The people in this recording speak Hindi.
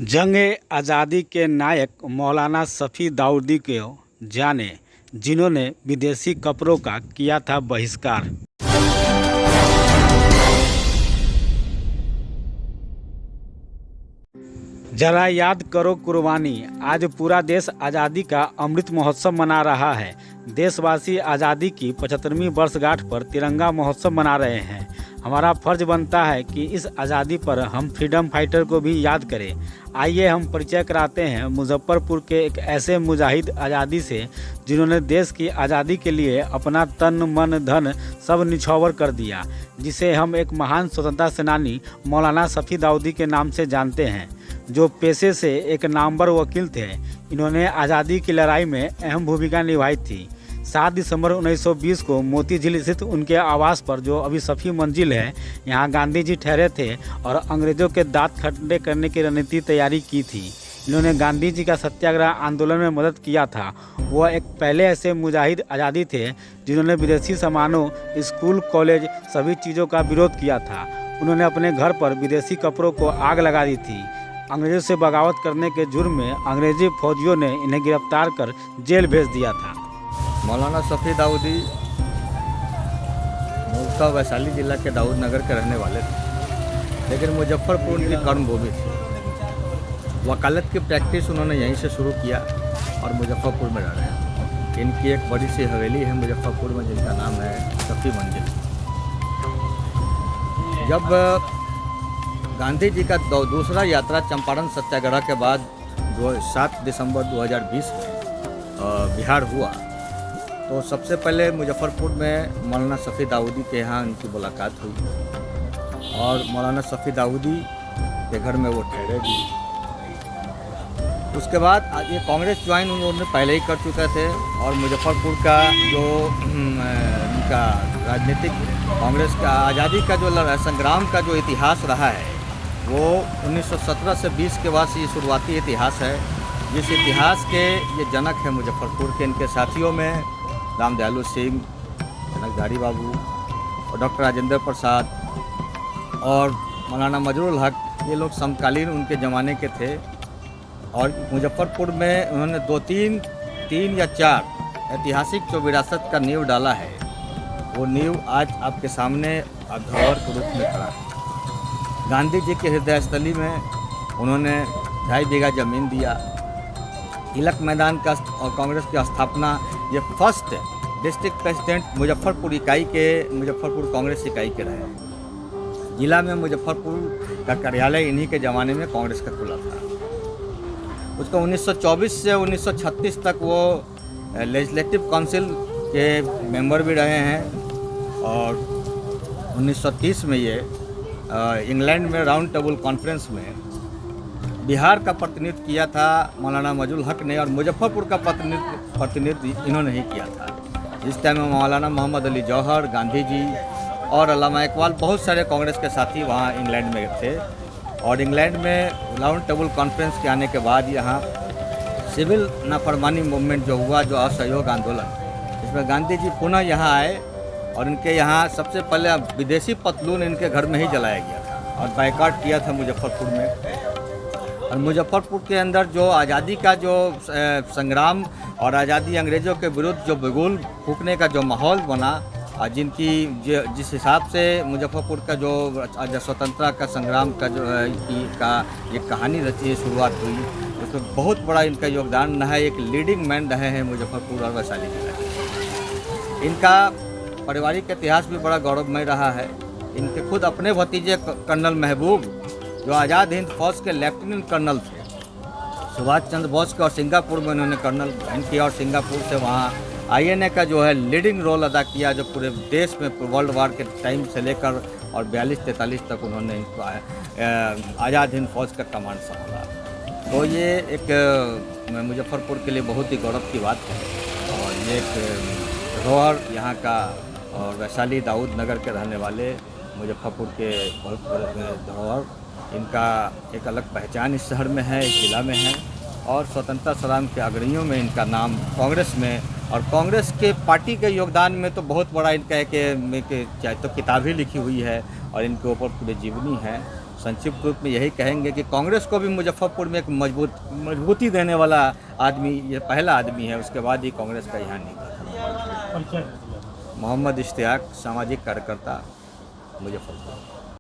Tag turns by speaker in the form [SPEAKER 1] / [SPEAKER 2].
[SPEAKER 1] जंग-ए-आज़ादी के नायक मौलाना शफ़ी दाऊदी को जानें, जिन्होंने विदेशी कपड़ों का किया था बहिष्कार। जरा याद करो कुर्बानी। आज पूरा देश आज़ादी का अमृत महोत्सव मना रहा है। देशवासी आज़ादी की 75वीं वर्षगांठ पर तिरंगा महोत्सव मना रहे हैं। हमारा फर्ज बनता है कि इस आज़ादी पर हम फ्रीडम फाइटर को भी याद करें। आइए हम परिचय कराते हैं मुजफ्फरपुर के एक ऐसे मुजाहिद आज़ादी से, जिन्होंने देश की आज़ादी के लिए अपना तन मन धन सब निछावर कर दिया, जिसे हम एक महान स्वतंत्रता सेनानी मौलाना शफ़ी दाऊदी के नाम से जानते हैं, जो पेशे से एक नामवर वकील थे। इन्होंने आज़ादी की लड़ाई में अहम भूमिका निभाई थी। 7 दिसंबर 1920 को मोती झील स्थित उनके आवास पर, जो अभी शफ़ी मंजिल है, यहाँ गांधी जी ठहरे थे और अंग्रेज़ों के दांत खड़े करने की रणनीति तैयारी की थी। इन्होंने गांधी जी का सत्याग्रह आंदोलन में मदद किया था। वह एक पहले ऐसे मुजाहिद आज़ादी थे जिन्होंने विदेशी सामानों, स्कूल, कॉलेज सभी चीज़ों का विरोध किया था। उन्होंने अपने घर पर विदेशी कपड़ों को आग लगा दी थी। अंग्रेज़ों से बगावत करने के जुर्म में अंग्रेजी फौजियों ने इन्हें गिरफ्तार कर जेल भेज दिया था।
[SPEAKER 2] मौलाना शफ़ी दाऊदी मूलतः वैशाली जिला के दाऊद नगर के रहने वाले थे, लेकिन मुजफ्फरपुर की कर्मभूमि थी। वकालत की प्रैक्टिस उन्होंने यहीं से शुरू किया और मुजफ्फरपुर में रह रहे हैं। इनकी एक बड़ी सी हवेली है मुजफ्फरपुर में, जिनका नाम है शफ़ी मंजिल। जब गांधी जी का दूसरा यात्रा चंपारण सत्याग्रह के बाद 7 दिसंबर 2020 में बिहार हुआ, तो सबसे पहले मुजफ्फरपुर में मौलाना शफ़ी दाऊदी के यहाँ उनकी मुलाकात हुई और मौलाना शफ़ी दाऊदी के घर में वो ठहरे भी। उसके बाद ये कांग्रेस ज्वाइन उन्होंने पहले ही कर चुके थे और मुजफ्फरपुर का जो उनका राजनीतिक कांग्रेस का आज़ादी का जो संग्राम का जो इतिहास रहा है, वो 1917 से 20 के बाद ये शुरुआती इतिहास है, जिस इतिहास के ये जनक है मुजफ्फरपुर के। इनके साथियों में राम दयालु सिंह, जनकधारी बाबू और डॉक्टर राजेंद्र प्रसाद और मौलाना मजरूल हक, ये लोग समकालीन उनके ज़माने के थे। और मुजफ्फरपुर में उन्होंने 3 या 4 ऐतिहासिक जो विरासत का नींव डाला है, वो नींव आज आपके सामने धरोहर के रूप में खड़ा है। गांधी जी के हृदय स्थली में उन्होंने 2.5 बीघा ज़मीन दिया। तिलक मैदान का और कांग्रेस की स्थापना, ये फर्स्ट डिस्ट्रिक्ट प्रेसिडेंट मुजफ्फरपुर इकाई के, मुजफ्फरपुर कांग्रेस इकाई के रहे। जिला में मुजफ्फरपुर का कार्यालय इन्हीं के ज़माने में कांग्रेस का खुला था। उसका 1924 से 1936 तक वो लेजिस्लेटिव काउंसिल के मेंबर भी रहे हैं और 1930 में ये इंग्लैंड में राउंड टेबल कॉन्फ्रेंस में बिहार का प्रतिनिधित्व किया था मौलाना मजरूल हक ने, और मुजफ्फरपुर का प्रतिनिधित्व इन्होंने ही किया था। जिस टाइम में मौलाना मोहम्मद अली जौहर, गांधी जी और अल्लामा इकबाल, बहुत सारे कांग्रेस के साथी वहाँ इंग्लैंड में थे। और इंग्लैंड में राउंड टेबल कॉन्फ्रेंस के आने के बाद यहाँ सिविल नाफरमानी मूवमेंट जो हुआ, जो असहयोग आंदोलन, इसमें गांधी जी पुनः यहाँ आए और इनके यहाँ सबसे पहले विदेशी पतलून इनके घर में ही जलाया गया था और बाइकाट किया था मुजफ्फरपुर में। और मुजफ्फरपुर के अंदर जो आज़ादी का जो संग्राम और आज़ादी अंग्रेज़ों के विरुद्ध जो बिगुल फूकने का जो माहौल बना, और जिस हिसाब से मुजफ्फरपुर का जो स्वतंत्रता का संग्राम का जो ये कहानी रची, शुरुआत हुई, उसमें बहुत बड़ा इनका योगदान रहा है। एक लीडिंग मैन रहे हैं मुजफ्फरपुर और वैशाली जिला के। इनका पारिवारिक इतिहास भी बड़ा गौरवमय रहा है। इनके खुद अपने भतीजे कर्नल महबूब, जो आज़ाद हिंद फौज के लेफ्टिनेंट कर्नल थे, सुभाष चंद्र बोस के, और सिंगापुर में उन्होंने कर्नल ज्वाइन किया और सिंगापुर से वहाँ INA का जो है लीडिंग रोल अदा किया, जो पूरे देश में वर्ल्ड वार के टाइम से लेकर और 42-43 तक उन्होंने इनको आज़ाद हिंद फौज का कमांड संभाला। तो ये एक मुजफ्फरपुर के लिए बहुत ही गौरव की बात है और ये एक धरोहर यहाँ का, और वैशाली दाऊद नगर के रहने वाले मुजफ्फरपुर के धरोहर, इनका एक अलग पहचान इस शहर में है, इस जिला में है। और स्वतंत्रता संग्राम के अग्रणियों में इनका नाम कांग्रेस में और कांग्रेस के पार्टी के योगदान में तो बहुत बड़ा इनका एक चाहे तो किताब ही लिखी हुई है और इनके ऊपर पूरी जीवनी है। संक्षिप्त रूप में यही कहेंगे कि कांग्रेस को भी मुजफ्फरपुर में एक मजबूती देने वाला आदमी ये पहला आदमी है, उसके बाद ही कांग्रेस का यहाँ निकला। मोहम्मद इश्तियाक, सामाजिक कार्यकर्ता, मुजफ्फरपुर।